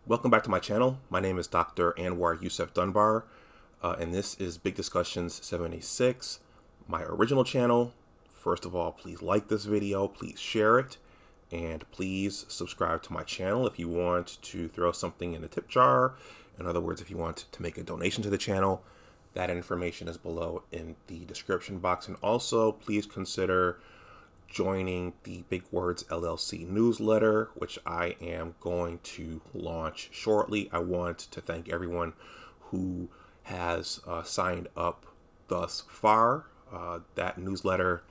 Welcome back to my channel. My name is Dr. Anwar Youssef Dunbar, and this is Big Discussions 76, my original channel. First of all, please like this video, please share it, and please subscribe to my channel if you want to throw something in the tip jar. In other words, if you want to make a donation to the channel, that information is below in the description box. And also, please consider joining the Big Words LLC Newsletter, which I am going to launch shortly. I want to thank everyone who has signed up thus far. That newsletter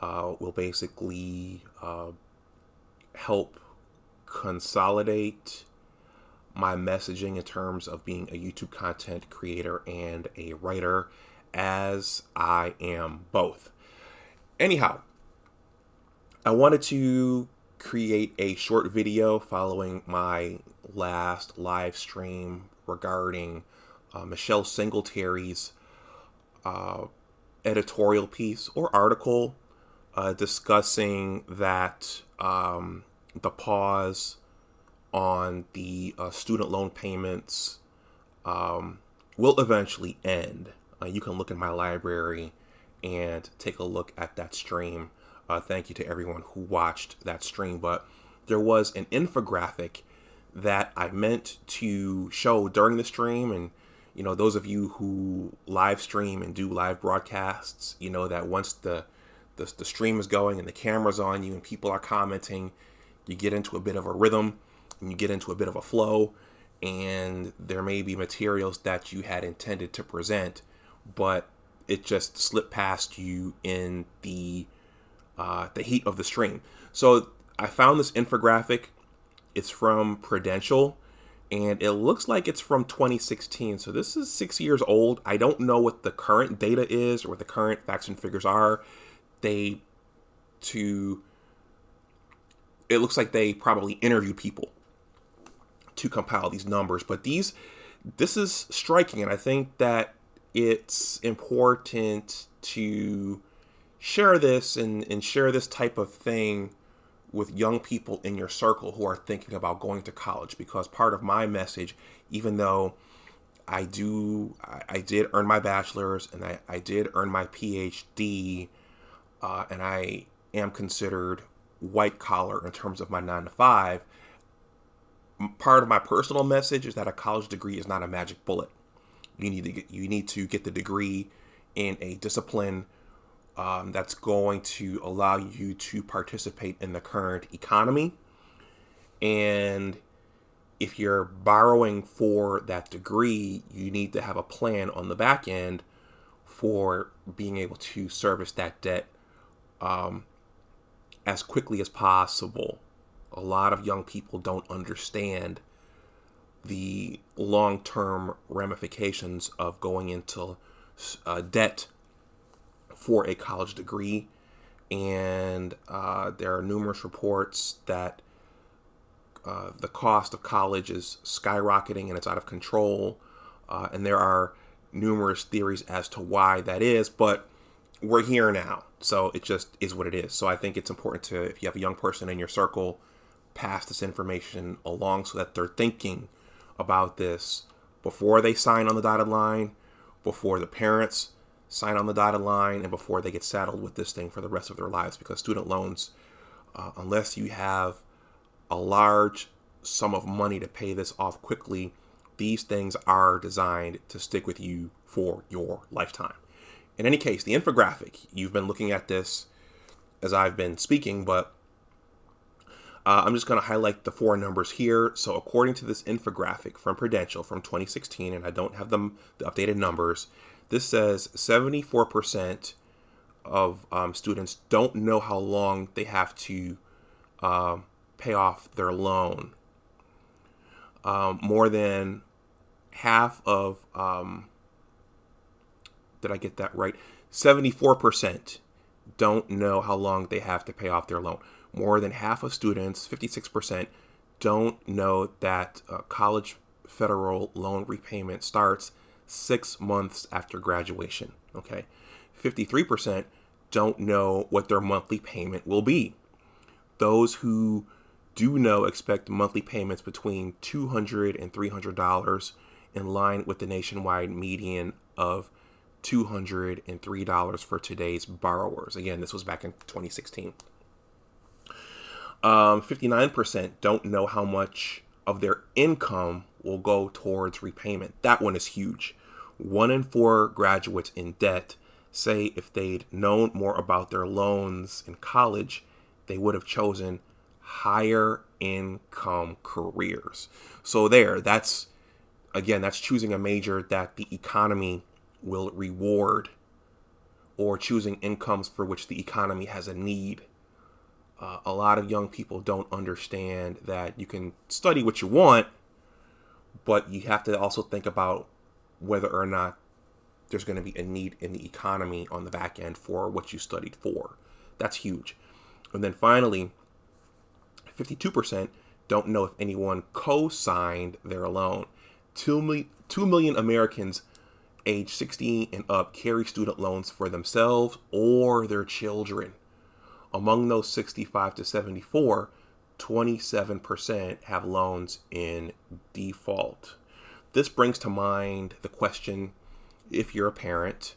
will basically help consolidate my messaging in terms of being a YouTube content creator and a writer, as I am both. Anyhow, I wanted to create a short video following my last live stream regarding Michelle Singletary's editorial piece or article discussing that the pause on the student loan payments will eventually end. You can look in my library and take a look at that stream. Thank you to everyone who watched that stream. But there was an infographic that I meant to show during the stream. And, you know, those of you who live stream and do live broadcasts, you know that once the stream is going and the camera's on you and people are commenting, you get into a bit of a rhythm and you get into a bit of a flow. And there may be materials that you had intended to present, but it just slipped past you in the heat of the stream. So I found this infographic. It's from Prudential, and it looks like it's from 2016. So this is 6 years old. I don't know what the current data is or what the current facts and figures are. It looks like they probably interviewed people to compile these numbers, but this is striking, and I think that it's important to share this and share this type of thing with young people in your circle who are thinking about going to college, because part of my message, even though I did earn my bachelor's and I did earn my PhD, and I am considered white collar in terms of my 9-to-5, part of my personal message is that a college degree is not a magic bullet. You need to get the degree in a discipline that's going to allow you to participate in the current economy. And if you're borrowing for that degree, you need to have a plan on the back end for being able to service that debt as quickly as possible. A lot of young people don't understand the long-term ramifications of going into debt for a college degree, and there are numerous reports that the cost of college is skyrocketing and it's out of control, and there are numerous theories as to why that is, but we're here now, so it just is what it is. So I think it's important to, if you have a young person in your circle, pass this information along so that they're thinking about this before they sign on the dotted line, before the parents sign on the dotted line, and before they get saddled with this thing for the rest of their lives. Because student loans, unless you have a large sum of money to pay this off quickly, these things are designed to stick with you for your lifetime. In any case, the infographic, you've been looking at this as I've been speaking, but I'm just going to highlight the four numbers here. So according to this infographic from Prudential from 2016, and I don't have the updated numbers, this says 74% of students don't know how long they have to pay off their loan. More than half of, did I get that right? 74% don't know how long they have to pay off their loan. More than half of students, 56%, don't know that college federal loan repayment starts 6 months after graduation. Okay, 53% don't know what their monthly payment will be. Those who do know expect monthly payments between $200 and $300, in line with the nationwide median of $203 for today's borrowers. Again, this was back in 2016. 59% don't know how much of their income will go towards repayment. That one is huge. 1 in 4 graduates in debt say if they'd known more about their loans in college, they would have chosen higher income careers. So that's choosing a major that the economy will reward, or choosing incomes for which the economy has a need. A lot of young people don't understand that you can study what you want, but you have to also think about whether or not there's going to be a need in the economy on the back end for what you studied for. That's huge. And then finally, 52% don't know if anyone co-signed their loan. 2 million Americans age 16 and up carry student loans for themselves or their children. Among those 65 to 74, 27% have loans in default. This brings to mind the question, if you're a parent,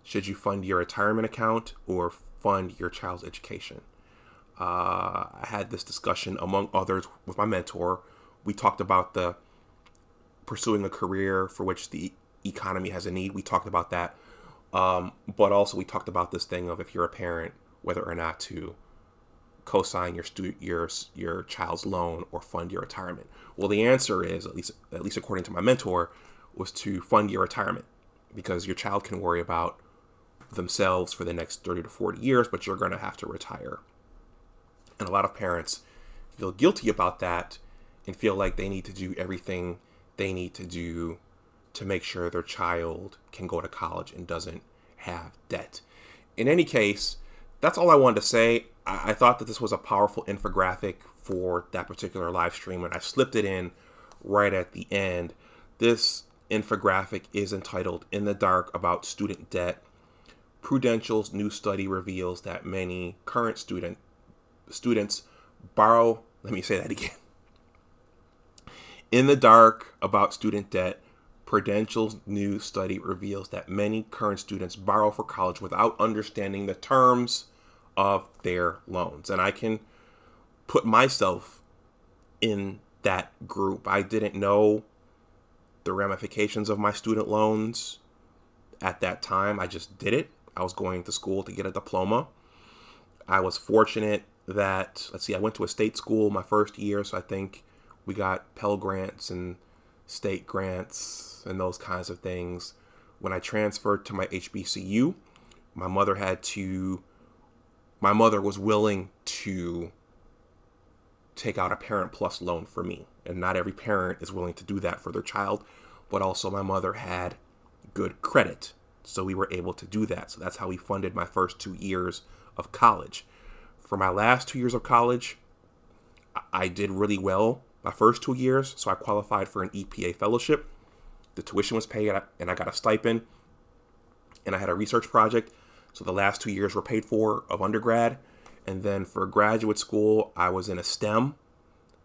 should you fund your retirement account or fund your child's education? I had this discussion, among others, with my mentor. We talked about the pursuing a career for which the economy has a need. We talked about that. But also we talked about this thing of, if you're a parent, whether or not to co-sign your child's loan or fund your retirement. Well, the answer is, at least according to my mentor, was to fund your retirement, because your child can worry about themselves for the next 30 to 40 years, but you're going to have to retire. And a lot of parents feel guilty about that and feel like they need to do everything they need to do to make sure their child can go to college and doesn't have debt. In any case, that's all I wanted to say. I thought that this was a powerful infographic for that particular live stream, and I slipped it in right at the end. This infographic is entitled "In the Dark About Student Debt. Prudential's new study reveals that many current students borrow." Let me say that again. In the dark about student debt, Prudential's new study reveals that many current students borrow for college without understanding the terms of their loans. And I can put myself in that group. I didn't know the ramifications of my student loans at that time. I just did it. I was going to school to get a diploma. I was fortunate that, I went to a state school my first year, so I think we got Pell Grants and state grants and those kinds of things. When I transferred to my HBCU, my mother was willing to take out a Parent Plus loan for me. And not every parent is willing to do that for their child, but also my mother had good credit, so we were able to do that. So that's how we funded my first 2 years of college. For my last 2 years of college, I did really well my first 2 years, so I qualified for an EPA fellowship. The tuition was paid, and I got a stipend, and I had a research project. So the last 2 years were paid for of undergrad. And then for graduate school, I was in a STEM.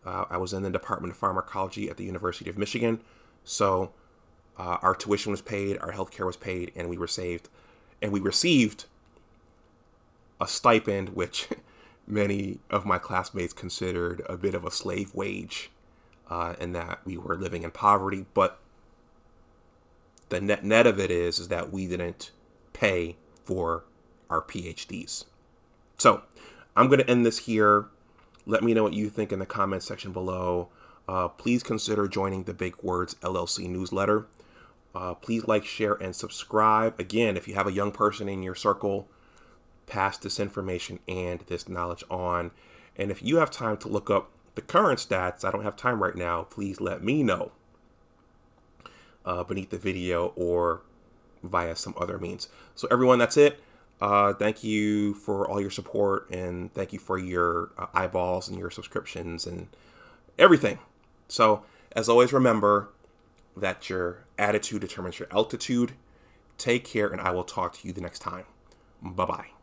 I was in the Department of Pharmacology at the University of Michigan. So our tuition was paid, our healthcare was paid, and we received a stipend, which many of my classmates considered a bit of a slave wage, and that we were living in poverty. But the net of it is that we didn't pay for our PhDs. So I'm going to end this here. Let me know what you think in the comments section below. Please consider joining the Big Words LLC newsletter. Please like, share, and subscribe. Again, if you have a young person in your circle, pass this information and this knowledge on. And if you have time to look up the current stats, I don't have time right now, please let me know beneath the video or via some other means. So everyone, that's it. Thank you for all your support, and thank you for your eyeballs and your subscriptions and everything. So as always, remember that your attitude determines your altitude. Take care, and I will talk to you the next time. Bye-bye.